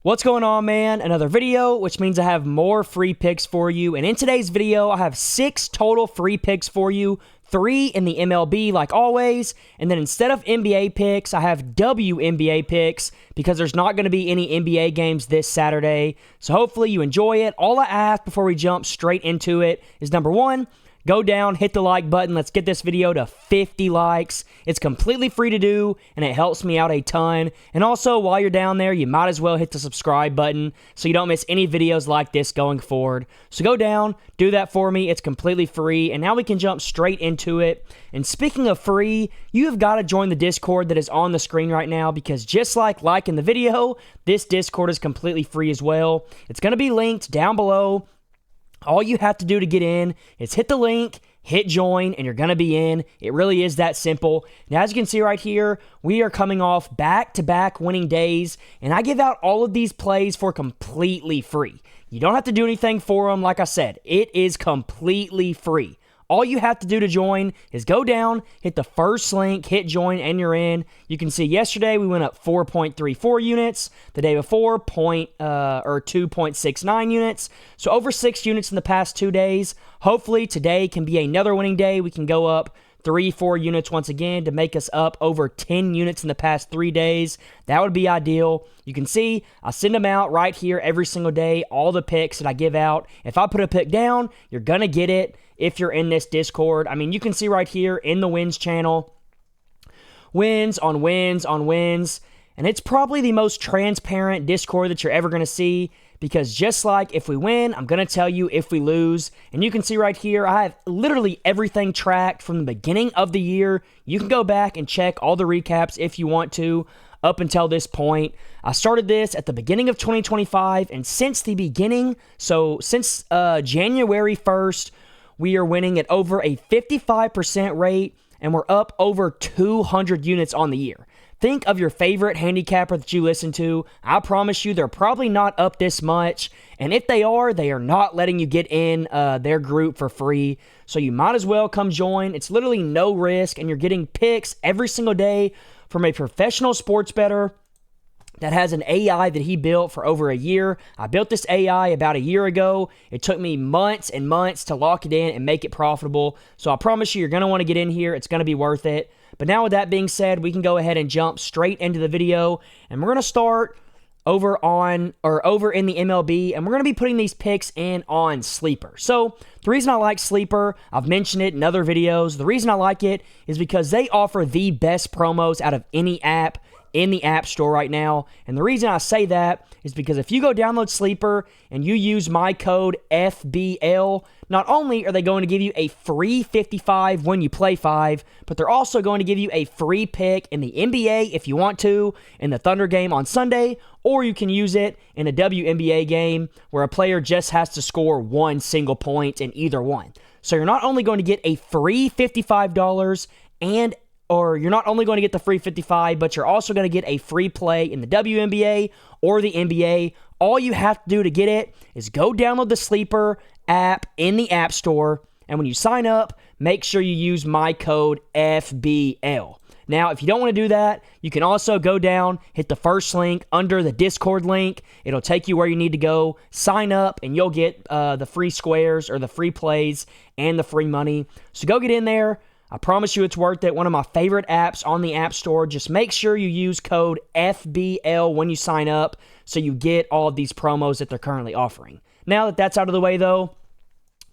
What's going on, man? Another video, which means I have more free picks for you. And in today's video, I have 6 total free picks for you. 3 in the MLB, like always. And then instead of NBA picks, I have WNBA picks because there's not going to be any NBA games this Saturday. So hopefully you enjoy it. All I ask before we jump straight into it is number 1, go down, hit the like button. Let's get this video to 50 likes. It's completely free to do, and it helps me out a ton. And also, while you're down there, you might as well hit the subscribe button so you don't miss any videos like this going forward. So go down, do that for me. It's completely free, and now we can jump straight into it. And speaking of free, you have got to join the Discord that is on the screen right now because just like in the video, this Discord is completely free as well. It's going to be linked down below. All you have to do to get in is hit the link, hit join, and you're going to be in. It really is that simple. Now, as you can see right here, we are coming off back-to-back winning days, and I give out all of these plays for completely free. You don't have to do anything for them. Like I said, it is completely free. All you have to do to join is go down, hit the first link, hit join, and you're in. You can see yesterday we went up 4.34 units. The day before, 2.69 units. So over 6 units in the past 2 days. Hopefully today can be another winning day. We can go up 3-4 units once again to make us up over 10 units in the past 3 days. That would be ideal. You can see I send them out right here every single day, all the picks that I give out. If I put a pick down, you're going to get it if you're in this Discord. I mean, you can see right here in the wins channel, wins on wins on wins. And it's probably the most transparent Discord that you're ever going to see because just like if we win, I'm going to tell you if we lose. And you can see right here, I have literally everything tracked from the beginning of the year. You can go back and check all the recaps if you want to up until this point. I started this at the beginning of 2025, and since the beginning, so since January 1st, we are winning at over a 55% rate, and we're up over 200 units on the year. Think of your favorite handicapper that you listen to. I promise you they're probably not up this much, and if they are not letting you get in their group for free, so you might as well come join. It's literally no risk, and you're getting picks every single day from a professional sports bettor that has an AI that he built for over a year. I built this AI about a year ago. It took me months and months to lock it in and make it profitable. So I promise you, you're going to want to get in here. It's going to be worth it. But now with that being said, we can go ahead and jump straight into the video. And we're going to start over in the MLB, and we're going to be putting these picks in on Sleeper. So the reason I like Sleeper, I've mentioned it in other videos. The reason I like it is because they offer the best promos out of any app in the App Store right now. And the reason I say that is because if you go download Sleeper and you use my code FBL, not only are they going to give you a free 55 when you play 5, but they're also going to give you a free pick in the NBA if you want to, in the Thunder game on Sunday, or you can use it in a WNBA game where a player just has to score 1 single point in either one. So you're not only going to get a free $55 or you're not only going to get the free 55, but you're also going to get a free play in the WNBA or the NBA. All you have to do to get it is go download the Sleeper app in the App Store, and when you sign up, make sure you use my code FBL. Now, if you don't want to do that, you can also go down, hit the first link under the Discord link. It'll take you where you need to go, sign up, and you'll get the free squares or the free plays and the free money. So go get in there. I promise you it's worth it. One of my favorite apps on the App Store. Just make sure you use code FBL when you sign up so you get all of these promos that they're currently offering. Now that that's out of the way, though,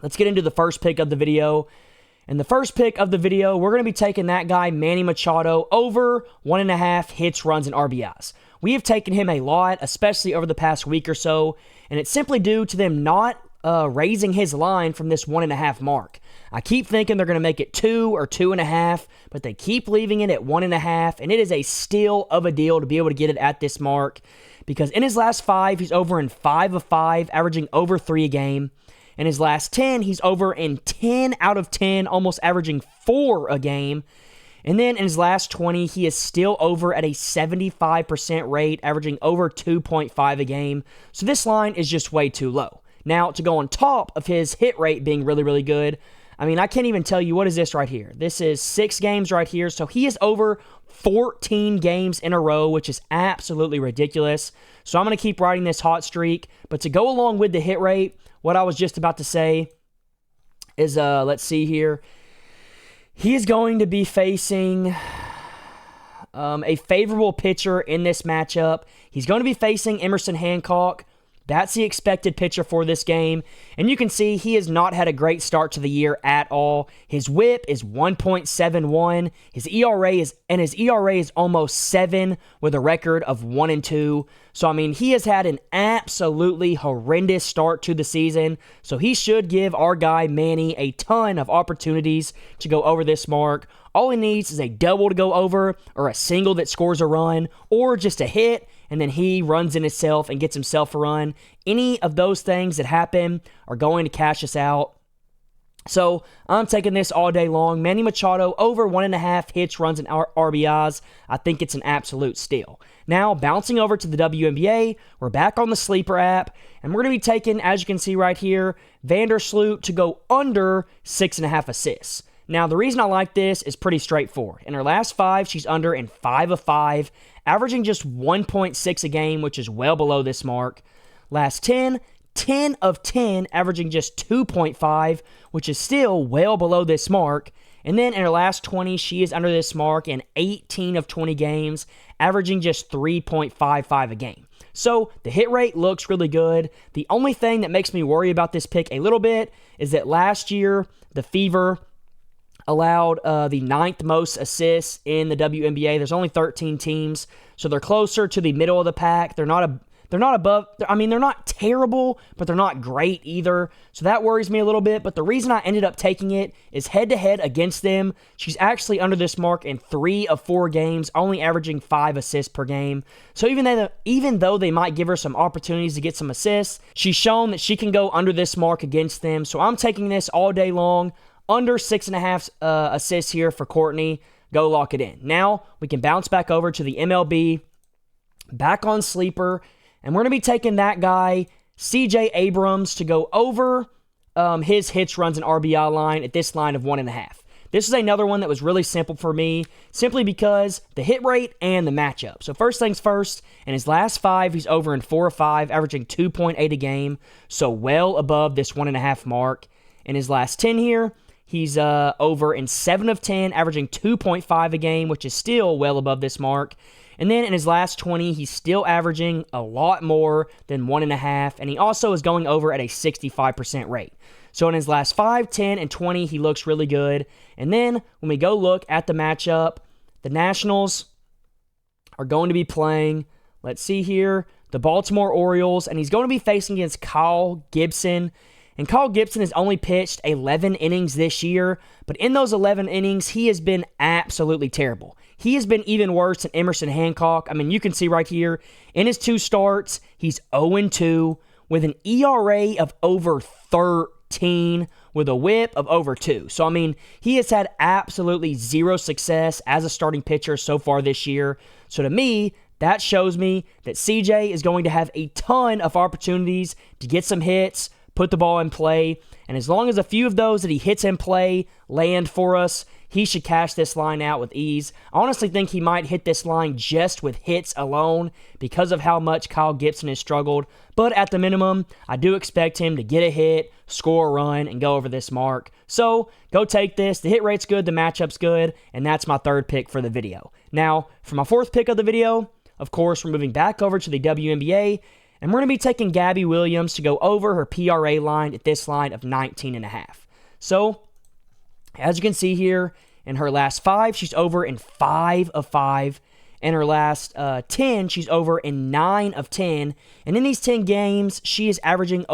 let's get into the first pick of the video. And the first pick of the video, we're going to be taking that guy, Manny Machado, over 1.5 hits, runs, and RBIs. We have taken him a lot, especially over the past week or so, and it's simply due to them not raising his line from this 1.5 mark. I keep thinking they're going to make it 2 or 2.5, but they keep leaving it at 1.5, and it is a steal of a deal to be able to get it at this mark because in his last 5, he's over in 5 of 5, averaging over 3 a game. In his last 10, he's over in 10 out of 10, almost averaging 4 a game. And then in his last 20, he is still over at a 75% rate, averaging over 2.5 a game. So this line is just way too low. Now, to go on top of his hit rate being really, really good, I mean, I can't even tell you, what is this right here? This is 6 games right here. So he is over 14 games in a row, which is absolutely ridiculous. So I'm going to keep riding this hot streak. But to go along with the hit rate, what I was just about to say is, let's see here. He is going to be facing a favorable pitcher in this matchup. He's going to be facing Emerson Hancock. That's the expected pitcher for this game. And you can see he has not had a great start to the year at all. His whip is 1.71. His ERA is almost 7 with a record of 1-2. So, I mean, he has had an absolutely horrendous start to the season. So he should give our guy Manny a ton of opportunities to go over this mark. All he needs is a double to go over, or a single that scores a run, or just a hit, and then he runs in himself and gets himself a run. Any of those things that happen are going to cash us out. So I'm taking this all day long. Manny Machado over 1.5 hits, runs, and RBIs. I think it's an absolute steal. Now, bouncing over to the WNBA, we're back on the Sleeper app, and we're going to be taking, as you can see right here, Vandersloot to go under 6.5 assists. Now, the reason I like this is pretty straightforward. In her last 5, she's under in 5 of 5, averaging just 1.6 a game, which is well below this mark. Last 10 of 10, averaging just 2.5, which is still well below this mark. And then in her last 20, she is under this mark in 18 of 20 games, averaging just 3.55 a game. So the hit rate looks really good. The only thing that makes me worry about this pick a little bit is that last year, the Fever allowed the 9th most assists in the WNBA. There's only 13 teams, so they're closer to the middle of the pack. They're not above. I mean, they're not terrible, but they're not great either. So that worries me a little bit. But the reason I ended up taking it is head-to-head against them. She's actually under this mark in 3 of 4 games, only averaging 5 assists per game. So even though they might give her some opportunities to get some assists, she's shown that she can go under this mark against them. So I'm taking this all day long. Under 6.5 assists here for Courtney. Go lock it in. Now, we can bounce back over to the MLB. Back on Sleeper. And we're going to be taking that guy, CJ Abrams, to go over his hits, runs, and RBI line at this line of 1.5. This is another one that was really simple for me, simply because the hit rate and the matchup. So first things first, in his last 5, he's over in 4 of 5, averaging 2.8 a game. So well above this 1.5 mark. In his last 10 here, he's over in 7 of 10, averaging 2.5 a game, which is still well above this mark. And then in his last 20, he's still averaging a lot more than 1.5, and he also is going over at a 65% rate. So in his last 5, 10, and 20, he looks really good. And then when we go look at the matchup, the Nationals are going to be playing, let's see here, the Baltimore Orioles, and he's going to be facing against Kyle Gibson. And Kyle Gibson has only pitched 11 innings this year, but in those 11 innings, he has been absolutely terrible. He has been even worse than Emerson Hancock. I mean, you can see right here, in his 2 starts, he's 0-2 with an ERA of over 13 with a whip of over 2. So, I mean, he has had absolutely zero success as a starting pitcher so far this year. So, to me, that shows me that CJ is going to have a ton of opportunities to get some hits, put the ball in play, and as long as a few of those that he hits in play land for us, he should cash this line out with ease. I honestly think he might hit this line just with hits alone because of how much Kyle Gibson has struggled, but at the minimum, I do expect him to get a hit, score a run, and go over this mark. So, go take this. The hit rate's good, the matchup's good, and that's my 3rd pick for the video. Now, for my 4th pick of the video, of course, we're moving back over to the WNBA, and we're going to be taking Gabby Williams to go over her PRA line at this line of 19.5. So, as you can see here, in her last 5, she's over in 5 of 5. In her last 10, she's over in 9 of 10. And in these 10 games, she is averaging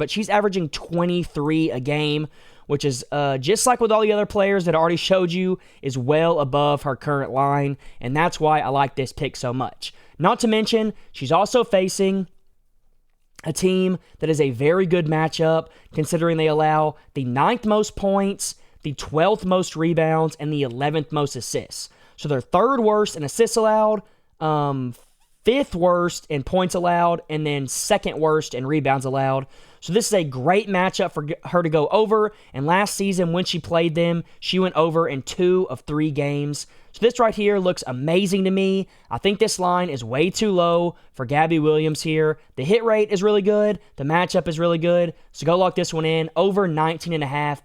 she's averaging 23 a game, which is just like with all the other players that I already showed you, is well above her current line. And that's why I like this pick so much. Not to mention, she's also facing a team that is a very good matchup, considering they allow the 9th most points, the 12th most rebounds, and the 11th most assists. So they're 3rd worst in assists allowed, 5th worst in points allowed, and then 2nd worst in rebounds allowed. So this is a great matchup for her to go over, and last season when she played them, she went over in 2 of 3 games. So this right here looks amazing to me. I think this line is way too low for Gabby Williams here. The hit rate is really good. The matchup is really good. So go lock this one in. Over 19.5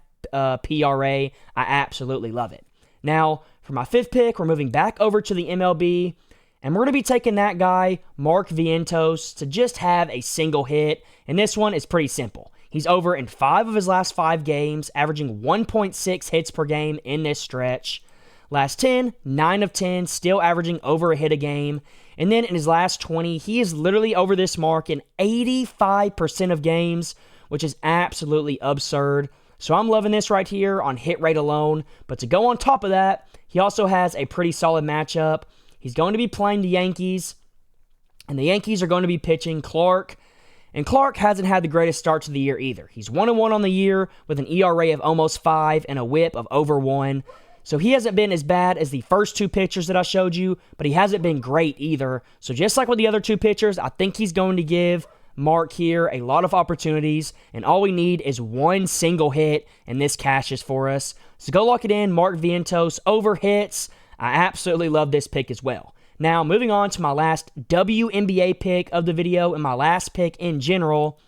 PRA. I absolutely love it. Now, for my 5th pick, we're moving back over to the MLB, and we're going to be taking that guy, Mark Vientos, to just have a single hit. And this one is pretty simple. He's over in 5 of his last 5 games, averaging 1.6 hits per game in this stretch. Last 10, 9 of 10, still averaging over a hit a game. And then in his last 20, he is literally over this mark in 85% of games, which is absolutely absurd. So I'm loving this right here on hit rate alone. But to go on top of that, he also has a pretty solid matchup. He's going to be playing the Yankees, and the Yankees are going to be pitching Clark. And Clark hasn't had the greatest start to the year either. He's 1-1 on the year with an ERA of almost 5 and a whip of over 1. So he hasn't been as bad as the first 2 pitchers that I showed you, but he hasn't been great either. So just like with the other 2 pitchers, I think he's going to give Mark here a lot of opportunities, and all we need is 1 single hit, and this cashes for us. So go lock it in, Mark Vientos over hits. I absolutely love this pick as well. Now, moving on to my last WNBA pick of the video and my last pick in general,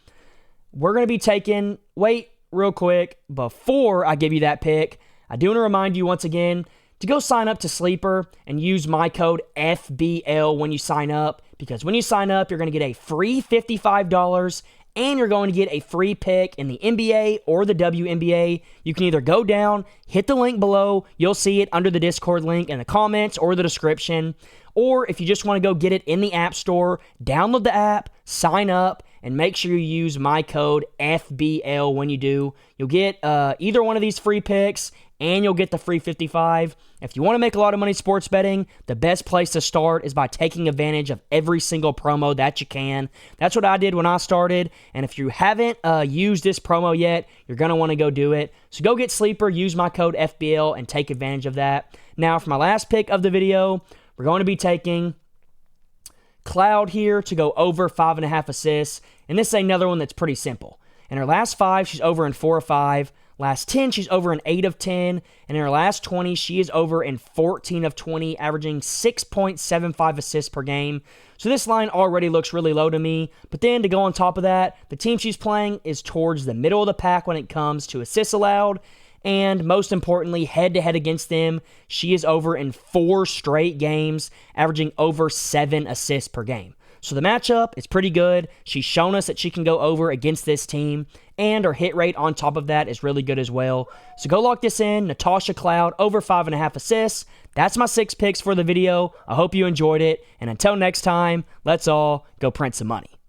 we're going to be taking, wait real quick, before I give you that pick, I do want to remind you once again to go sign up to Sleeper and use my code FBL when you sign up, because when you sign up, you're going to get a free $55 and you're going to get a free pick in the NBA or the WNBA. You can either go down, hit the link below, you'll see it under the Discord link in the comments or the description, or if you just want to go get it in the App Store, download the app, sign up, and make sure you use my code FBL when you do. You'll get either one of these free picks, and you'll get the free 55. If you want to make a lot of money sports betting, the best place to start is by taking advantage of every single promo that you can. That's what I did when I started, and if you haven't used this promo yet, you're going to want to go do it. So go get Sleeper, use my code FBL, and take advantage of that. Now, for my last pick of the video, we're going to be taking Cloud here to go over 5.5 assists, and this is another one that's pretty simple. In her last 5, she's over in 4 of 5. Last 10, she's over in 8 of 10. And in her last 20, she is over in 14 of 20, averaging 6.75 assists per game. So this line already looks really low to me. But then to go on top of that, the team she's playing is towards the middle of the pack when it comes to assists allowed. And most importantly, head-to-head against them, she is over in 4 straight games, averaging over 7 assists per game. So the matchup is pretty good. She's shown us that she can go over against this team, and her hit rate on top of that is really good as well. So go lock this in, Natasha Cloud, over 5.5 assists. That's my 6 picks for the video. I hope you enjoyed it, and until next time, let's all go print some money.